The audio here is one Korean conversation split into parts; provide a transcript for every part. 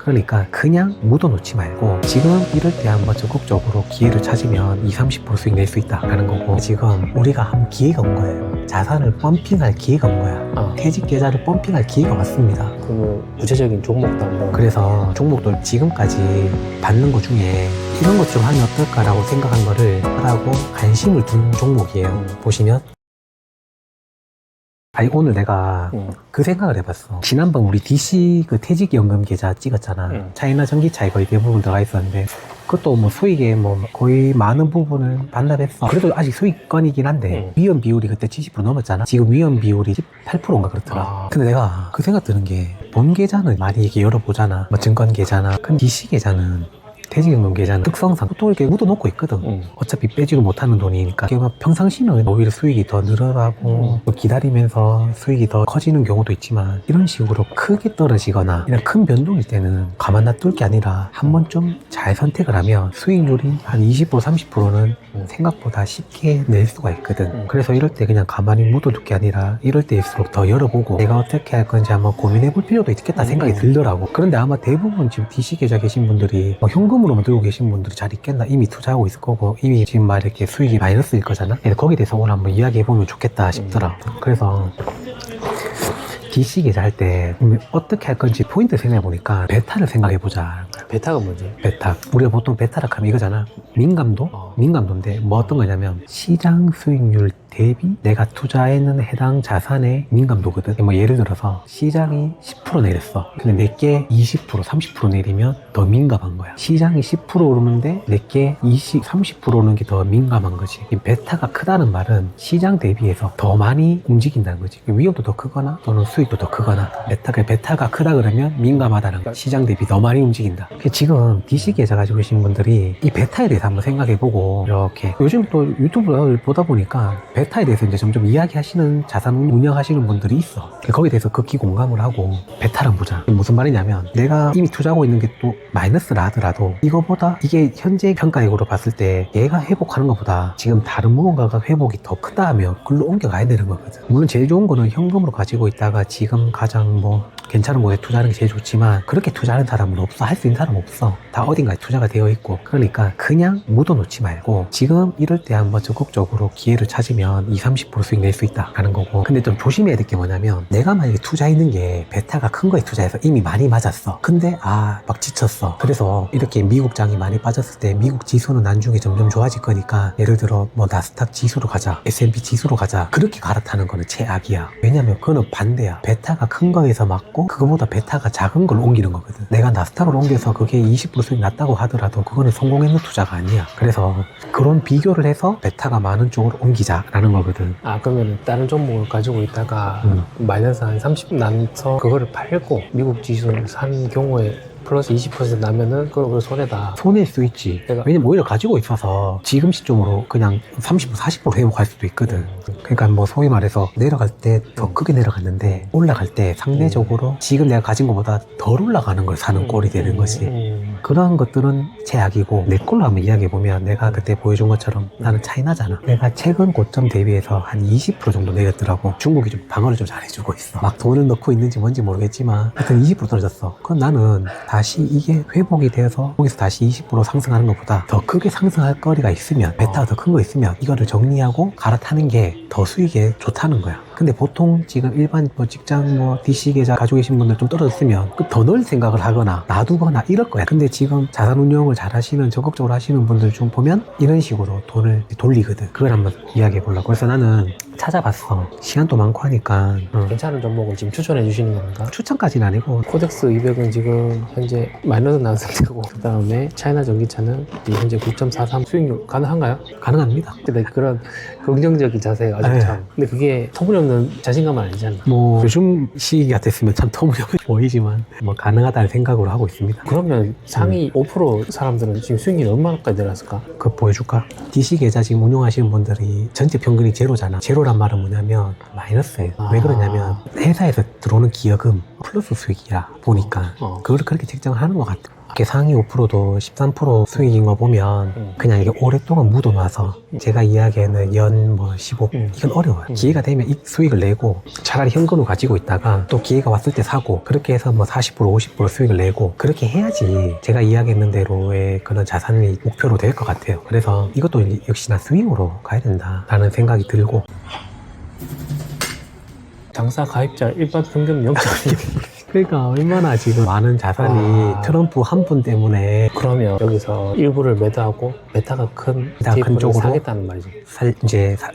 그러니까 그냥 묻어놓지 말고 지금 이럴 때 한번 적극적으로 기회를 찾으면 20, 30% 수익 낼 수 있다라는 거고, 지금 우리가 한 기회가 온 거예요. 자산을 펌핑할 기회가 온 거야. 퇴직 계좌를 펌핑할 기회가 왔습니다. 그러면 구체적인 종목도 한번. 그래서 종목들 지금까지 받는 것 중에 이런 것 좀 하면 어떨까라고 생각한 거를 하라고 관심을 둔 종목이에요. 보시면 아니, 오늘 내가 그 생각을 해봤어. 지난번 우리 DC 그 퇴직연금 계좌 찍었잖아. 차이나 전기차에 거의 대부분 들어가 있었는데, 그것도 뭐 수익의 뭐 거의 많은 부분을 반납했어. 그래도 아직 수익권이긴 한데 위험 비율이 그때 70% 넘었잖아. 지금 위험 비율이 18%인가 그렇더라. 근데 내가 그 생각 드는 게, 본 계좌는 많이 이렇게 열어보잖아. 뭐 증권 계좌나. 근데 DC 계좌는, 퇴직연금 계좌는 특성상 또 이렇게 묻어놓고 있거든. 어차피 빼지도 못하는 돈이니까. 이게 막 평상시는 오히려 수익이 더 늘어나고 또 기다리면서 수익이 더 커지는 경우도 있지만, 이런 식으로 크게 떨어지거나 이런 큰 변동일 때는 가만 놔둘 게 아니라 한번 좀 잘 선택을 하면 수익률이 한 20%, 30%는 생각보다 쉽게 낼 수가 있거든. 그래서 이럴 때 그냥 가만히 묻어둘 게 아니라 이럴 때일수록 더 열어보고 내가 어떻게 할 건지 한번 고민해 볼 필요도 있겠다 생각이 들더라고. 그런데 아마 대부분 지금 DC 계좌 계신 분들이 현금으로만 들고 계신 분들이 잘 있겠나, 이미 투자하고 있을 거고 이미 지금 막 이렇게 수익이 마이너스일 거잖아. 그래서 거기에 대해서 오늘 한번 이야기해 보면 좋겠다 싶더라. 그래서 DC 계좌 할 때 어떻게 할 건지 포인트 생각해 보니까 베타를 생각해 보자. 베타가 뭐지? 베타. 우리가 보통 베타라 하면 이거잖아. 민감도? 민감도인데 뭐 어떤 거냐면 시장 수익률 대비 내가 투자에는 해당 자산의 민감도거든. 뭐 예를 들어서 시장이 10% 내렸어. 근데 내게 20%, 30% 내리면 더 민감한 거야. 시장이 10% 오르는데 내게 20, 30% 오르는 게 더 민감한 거지. 이 베타가 크다는 말은 시장 대비해서 더 많이 움직인다는 거지. 위험도 더 크거나 또는 수익도 더 크거나. 베타가 크다 그러면 민감하다는 거야. 시장 대비 더 많이 움직인다. 지금 DC 계좌 가지고 계신 분들이 이 베타에 대해서 한번 생각해보고, 이렇게 요즘 또 유튜브를 보다 보니까 베타에 대해서 이제 점점 이야기하시는 자산 운영하시는 분들이 있어. 거기에 대해서 극히 공감을 하고 베타를 보자. 무슨 말이냐면, 내가 이미 투자하고 있는 게 또 마이너스라 하더라도 이거보다, 이게 현재 평가액으로 봤을 때 얘가 회복하는 것보다 지금 다른 무언가가 회복이 더 크다 하면 그걸로 옮겨가야 되는 거거든. 물론 제일 좋은 거는 현금으로 가지고 있다가 지금 가장 뭐 괜찮은 거에 투자하는 게 제일 좋지만, 그렇게 투자하는 사람은 없어. 할 수 있는 사람은 없어. 다 어딘가에 투자가 되어 있고. 그러니까 그냥 묻어놓지 말고 지금 이럴 때 한번 적극적으로 기회를 찾으면 20, 30% 수익 낼 수 있다 라는 거고. 근데 좀 조심해야 될 게 뭐냐면, 내가 만약에 투자했는 게 베타가 큰 거에 투자해서 이미 많이 맞았어. 근데 막 지쳤어. 그래서 이렇게 미국장이 많이 빠졌을 때 미국 지수는 나중에 점점 좋아질 거니까, 예를 들어 뭐 나스닥 지수로 가자, S&P 지수로 가자, 그렇게 갈아타는 거는 최악이야. 왜냐면 그거는 반대야. 베타가 큰 거에서 맞고 그거보다 베타가 작은 걸 옮기는 거거든. 내가 나스닥을 옮겨서 그게 20% 수익 났다고 하더라도 그거는 성공했는 투자가 아니야. 그래서 그런 비교를 해서 베타가 많은 쪽으로 옮기자라는 거거든. 그러면 다른 종목을 가지고 있다가 마이너스 한 30 나면서 그거를 팔고 미국 지수를 산 경우에 플러스 20% 나면은 그거 손해다. 손해일 수 있지. 왜냐면 오히려 가지고 있어서 지금 시점으로 그냥 30%, 40% 회복할 수도 있거든. 그러니까 뭐 소위 말해서 내려갈 때 더 크게 내려갔는데 올라갈 때 상대적으로 지금 내가 가진 것보다 덜 올라가는 걸 사는 꼴이 되는 거지. 그러한 것들은 제약이고, 내 걸로 한번 이야기해보면 내가 그때 보여준 것처럼 나는 차이나잖아. 내가 최근 고점 대비해서 한 20% 정도 내렸더라고. 중국이 좀 방어를 좀 잘해주고 있어. 막 돈을 넣고 있는지 뭔지 모르겠지만 하여튼 20% 떨어졌어. 그럼 나는 다시 이게 회복이 되어서 거기서 다시 20% 상승하는 것보다 더 크게 상승할 거리가 있으면, 베타가 더 큰 거 있으면 이거를 정리하고 갈아타는 게 더 수익에 좋다는 거야. 근데 보통 지금 일반 뭐 직장 뭐 DC 계좌 가지고 계신 분들 좀 떨어졌으면 더 넣을 생각을 하거나 놔두거나 이럴 거야. 근데 지금 자산 운용을 잘 하시는, 적극적으로 하시는 분들 좀 보면 이런 식으로 돈을 돌리거든. 그걸 한번 이야기해 보려고. 그래서 나는 찾아봤어. 시간도 많고 하니까. 괜찮은 종목을 지금 추천해 주시는 건가? 추천까지는 아니고, 코덱스 200은 지금 현재 마이너스 난 상태고, 그 다음에 차이나 전기차는 현재 9.43 수익률 가능한가요? 가능합니다. 근데 그런 긍정적인 자세가 아주 참. 근데 그게 터무니없는 자신감은 아니잖아. 뭐 요즘 시기 같았으면 참 터무니없어 보이지만 뭐 가능하다는 생각으로 하고 있습니다. 그러면 상위 5% 사람들은 지금 수익률이 얼마나까지 내렸을까? 그거 보여줄까? DC 계좌 지금 운용하시는 분들이 전체 평균이 제로잖아. 제로란 말은 뭐냐면 마이너스예요. 왜 그러냐면 회사에서 들어오는 기여금 플러스 수익이라 보니까 그거를 그렇게 책정을 하는 것 같아. 이렇게 상위 5%도 13% 수익인 거 보면 그냥 이게 오랫동안 묻어놔서 제가 이야기하는 연 뭐 15, 이건 어려워요. 기회가 되면 이 수익을 내고 차라리 현금을 가지고 있다가 또 기회가 왔을 때 사고 그렇게 해서 뭐 40% 50% 수익을 내고 그렇게 해야지 제가 이야기했는 대로의 그런 자산이 목표로 될 것 같아요. 그래서 이것도 역시나 스윙으로 가야 된다라는 생각이 들고. 장사 가입자 일반 평균 0.1. 그러니까 얼마나 지금 많은 자산이 트럼프 한 분 때문에 그러면 여기서 일부를 매도하고 베타가 큰 큰 쪽으로 사겠다는 말이죠.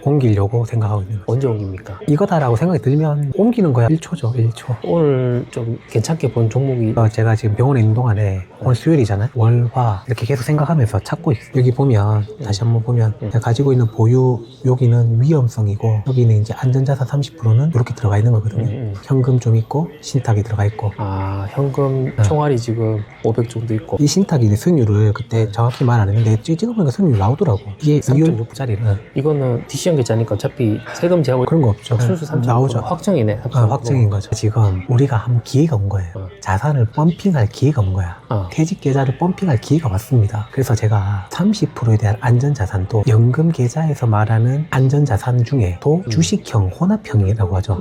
옮기려고 생각하고 있는 거예요. 언제 옮깁니까? 이거다라고 생각이 들면 옮기는 거야. 1초죠, 1초. 오늘 좀 괜찮게 본 종목이 제가 지금 병원에 있는 동안에 오늘 수요일이잖아요. 월, 화 이렇게 계속 생각하면서 찾고 있어요. 여기 보면 다시 한번 보면 제가 가지고 있는 보유 여기는 위험성이고 여기는 이제 안전자산 30%는 이렇게 들어가 있는 거거든요. 현금 좀 있고 신탁이 들어가 있고. 아, 현금 총알이 지금 500 정도 있고. 이 신탁이 이제 수익률을 그때 정확히 말 안 했는데 찍어보니까 수익률 나오더라고. 이게 2월짜리는 이거는 DC형 계좌니까 어차피 세금 제하고 그런 거 없죠. 순수 30% 나오죠. 확정이네. 확정인 거죠. 지금 우리가 한 기회가 온 거예요. 자산을 펌핑할 기회가 온 거야. 퇴직 계좌를 펌핑할 기회가 왔습니다. 그래서 제가 30%에 대한 안전자산도 연금 계좌에서 말하는 안전자산 중에도 주식형 혼합형이라고 하죠.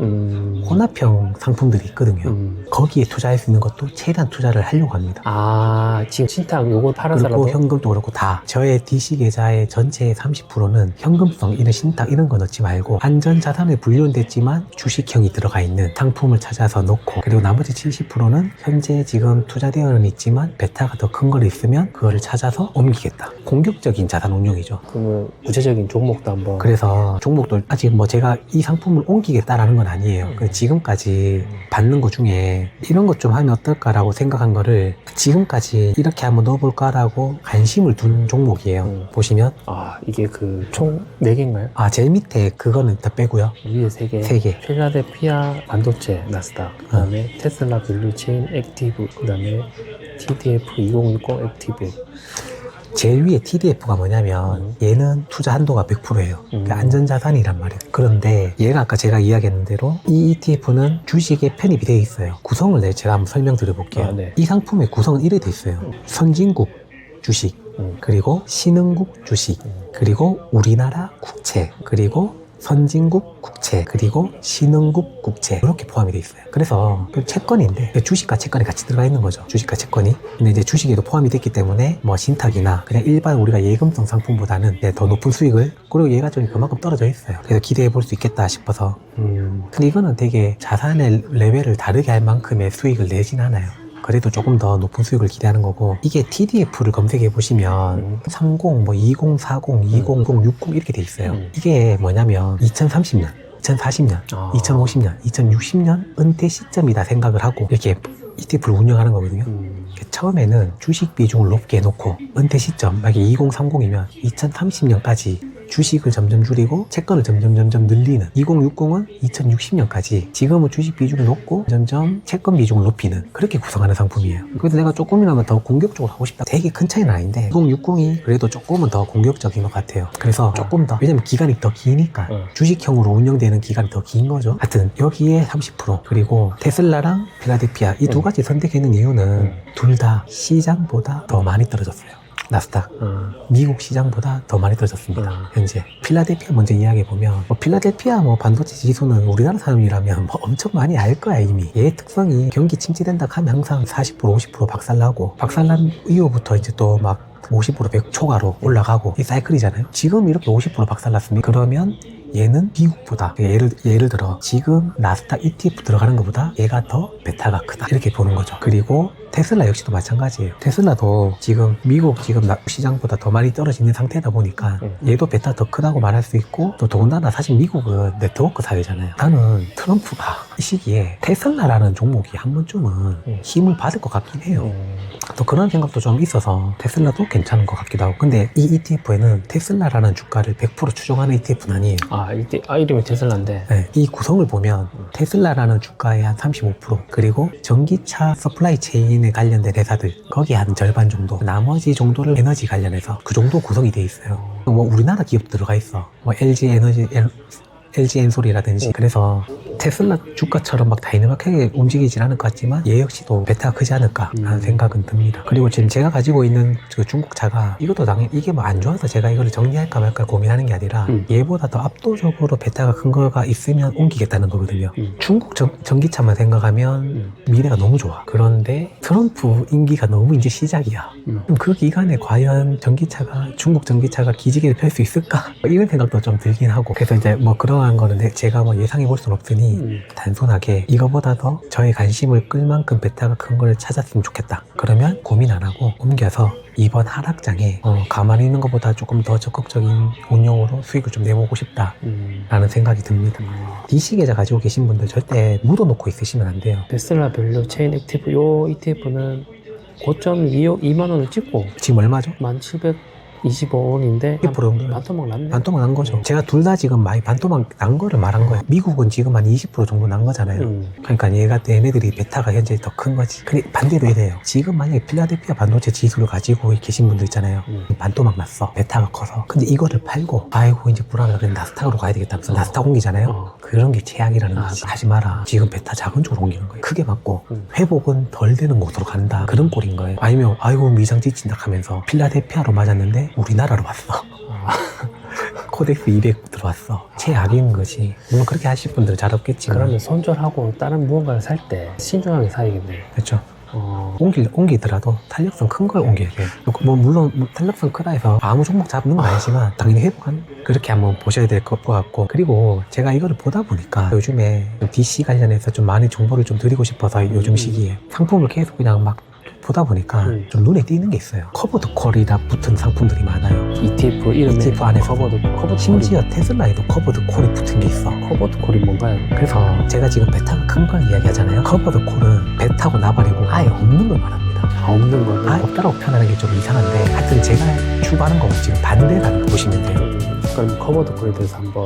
혼합형 상품들이 있거든요. 거기에 투자할 수 있는 것도 최대한 투자를 하려고 합니다. 아, 지금 신탁 요거 팔아서라도? 그리고 현금도 그렇고 다 저의 DC 계좌의 전체의 30%는 현금성 이런 신탁 이런 거 넣지 말고 안전자산에 분류됐지만 주식형이 들어가 있는 상품을 찾아서 넣고 그리고 나머지 70%는 현재 지금 투자되어는 있지만 베타가 더 큰 걸 있으면 그거를 찾아서 옮기겠다. 공격적인 자산 운용이죠. 그러면 구체적인 종목도 한번. 그래서 종목도 아직 뭐 제가 이 상품을 옮기겠다라는 건 아니에요. 지금까지 받는 것 중에 이런 것 좀 하면 어떨까라고 생각한 거를 지금까지 이렇게 한번 넣어볼까라고 관심을 둔 종목이에요. 보시면 아, 이게 그 총 4개인가요? 제일 밑에 그거는 다 빼고요. 위에 3개. 3개. 필라델피아 반도체 나스닥, 그 다음에 테슬라 밸류체인 액티브, 그 다음에 TDF 2060 액티브. 제일 위에 TDF가 뭐냐면 얘는 투자 한도가 100%예요. 그러니까 안전자산이란 말이에요. 그런데 얘가 아까 제가 이야기했는 대로 이 ETF는 주식에 편입이 되어 있어요. 구성을 제가 한번 설명드려 볼게요. 네. 이 상품의 구성은 이래 돼 있어요. 선진국 주식, 그리고 신흥국 주식, 그리고 우리나라 국채, 그리고 선진국 국채, 그리고 신흥국 국채 이렇게 포함이 돼 있어요. 그래서 그 채권인데 주식과 채권이 같이 들어가 있는 거죠. 주식과 채권이. 근데 이제 주식에도 포함이 됐기 때문에 뭐 신탁이나 그냥 일반 우리가 예금성 상품보다는 더 높은 수익을, 그리고 얘가 좀 그만큼 떨어져 있어요. 그래서 기대해 볼 수 있겠다 싶어서. 근데 이거는 되게 자산의 레벨을 다르게 할 만큼의 수익을 내진 않아요. 그래도 조금 더 높은 수익을 기대하는 거고, 이게 TDF를 검색해 보시면 30, 뭐 20, 40, 20, 60 이렇게 돼 있어요. 이게 뭐냐면 2030년, 2040년, 2050년, 2060년 은퇴 시점이다 생각을 하고 이렇게 ETF를 운영하는 거거든요. 처음에는 주식 비중을 높게 해놓고 은퇴 시점, 만약에 2030이면 2030년까지 주식을 점점 줄이고 채권을 점점 늘리는, 2060은 2060년까지 지금은 주식 비중을 높고 점점 채권 비중을 높이는, 그렇게 구성하는 상품이에요. 그래서 내가 조금이나마 더 공격적으로 하고 싶다. 되게 큰 차이는 아닌데 2060이 그래도 조금은 더 공격적인 것 같아요. 그래서 조금 더, 왜냐면 기간이 더 기니까 주식형으로 운영되는 기간이 더 긴 거죠. 하여튼 여기에 30%, 그리고 테슬라랑 필라델피아 이 두 가지 선택했는 이유는 둘 다 시장보다 더 많이 떨어졌어요. 나스닥, 미국 시장보다 더 많이 떨어졌습니다. 현재 필라델피아 먼저 이야기해보면, 필라델피아 반도체 지수는 우리나라 사람이라면 엄청 많이 알 거야. 이미 얘의 특성이 경기 침체된다 하면 항상 40% 50% 박살나고, 박살난 이후부터 이제 또 막 50% 100 초과로 올라가고, 이 사이클이잖아요. 지금 이렇게 50% 박살났습니다. 그러면 얘는 미국보다, 예를 들어 지금 나스닥 ETF 들어가는 것보다 얘가 더 베타가 크다, 이렇게 보는 거죠. 그리고 테슬라 역시도 마찬가지예요. 테슬라도 지금 미국 시장보다 더 많이 떨어지는 상태다 보니까 얘도 베타 더 크다고 말할 수 있고, 또 더군다나 사실 미국은 네트워크 사회잖아요. 나는 트럼프가 이 시기에 테슬라라는 종목이 한 번쯤은 힘을 받을 것 같긴 해요. 또 그런 생각도 좀 있어서 테슬라도 괜찮은 것 같기도 하고. 근데 이 ETF에는 테슬라라는 주가를 100% 추종하는 ETF는 아니에요. 이름이 테슬라인데. 네, 이 구성을 보면 테슬라라는 주가의 한 35%, 그리고 전기차 서플라이 체인에 관련된 회사들 거기에 한 절반 정도, 나머지 정도를 에너지 관련해서 그 정도 구성이 돼 있어요. 우리나라 기업 들어가 있어. LG 엔솔이라든지. 그래서 테슬라 주가처럼 막 다이내믹하게 움직이진 않을 것 같지만 얘 역시도 베타가 크지 않을까라는 생각은 듭니다. 그리고 지금 제가 가지고 있는 그 중국 차가 이것도 당연히 이게 뭐 안 좋아서 제가 이거를 정리할까 말까 고민하는 게 아니라 얘보다 더 압도적으로 베타가 큰 거가 있으면 옮기겠다는 거거든요. 중국 전기차만 생각하면 미래가 너무 좋아. 그런데 트럼프 임기가 너무 이제 시작이야. 그럼 그 기간에 과연 전기차가 중국 전기차가 기지개를 펼 수 있을까? 이런 생각도 좀 들긴 하고. 그래서 이제 뭐 그러한 거는 제가 뭐 예상해 볼 수는 없으니 단순하게 이거보다 더 저의 관심을 끌 만큼 베타가 큰 걸 찾았으면 좋겠다. 그러면 고민 안 하고 옮겨서 이번 하락장에 가만히 있는 것보다 조금 더 적극적인 운용으로 수익을 좀 내보고 싶다라는 생각이 듭니다. DC 계좌 가지고 계신 분들 절대 묻어놓고 있으시면 안 돼요. 테슬라 밸류 체인 액티브 요 ETF는 고점 2만 원을 찍고 지금 얼마죠? 1725원인데 10% 정도 반토막 났네. 반토막 난 거죠. 제가 둘 다 지금 많이 반토막 난 거를 말한 거예요. 미국은 지금 한 20% 정도 난 거잖아요. 그러니까 얘네들이 베타가 현재 더 큰 거지. 근데 반대로 이래요. 지금 만약에 필라델피아 반도체 지수를 가지고 계신 분들 있잖아요. 반토막 났어. 베타가 커서. 근데 이거를 팔고 아이고 이제 불안하다. 그냥 나스닥으로 가야 되겠다면서 나스닥 옮기잖아요. 그런 게 최악이라는 거지. 하지 마라. 지금 베타 작은 쪽으로 옮기는 거예요. 크게 맞고 회복은 덜 되는 곳으로 간다. 그런 꼴인 거예요. 아니면 아이고 미장 지친다 하면서 필라델피아로 맞았는데 우리나라로 왔어. 코덱스 200 들어왔어. 최악인 거지. 물론 그렇게 하실 분들은 잘 없겠지만. 그러면 손절하고 다른 무언가를 살 때 신중하게 사야겠네. 그렇죠. 옮기더라도 탄력성 큰 걸 옮겨야 돼. 물론 탄력성 크다 해서 아무 종목 잡는 건 아니지만 당연히 회복한 그렇게 한번 보셔야 될 것 같고. 그리고 제가 이거를 보다 보니까 요즘에 DC 관련해서 좀 많이 정보를 좀 드리고 싶어서 요즘 시기에 상품을 계속 그냥 막 보다 보니까 좀 눈에 띄는 게 있어요. 커버드 콜이다 붙은 상품들이 많아요. ETF 이름에 ETF 안에서 커버드 심지어 테슬라에도 커버드 콜이 붙은 게 있어. 커버드 콜이 뭔가요? 그래서 제가 지금 베타가 큰 걸 이야기하잖아요. 커버드 콜은 베타고 나발이고 아예 없는 걸 말합니다. 없는 거는 아예 없다라고 표현하는 게 좀 이상한데 하여튼 제가 추구하는 거 지금 반대라는 거 보시면 돼요. 그럼 커버드 콜에 대해서 한번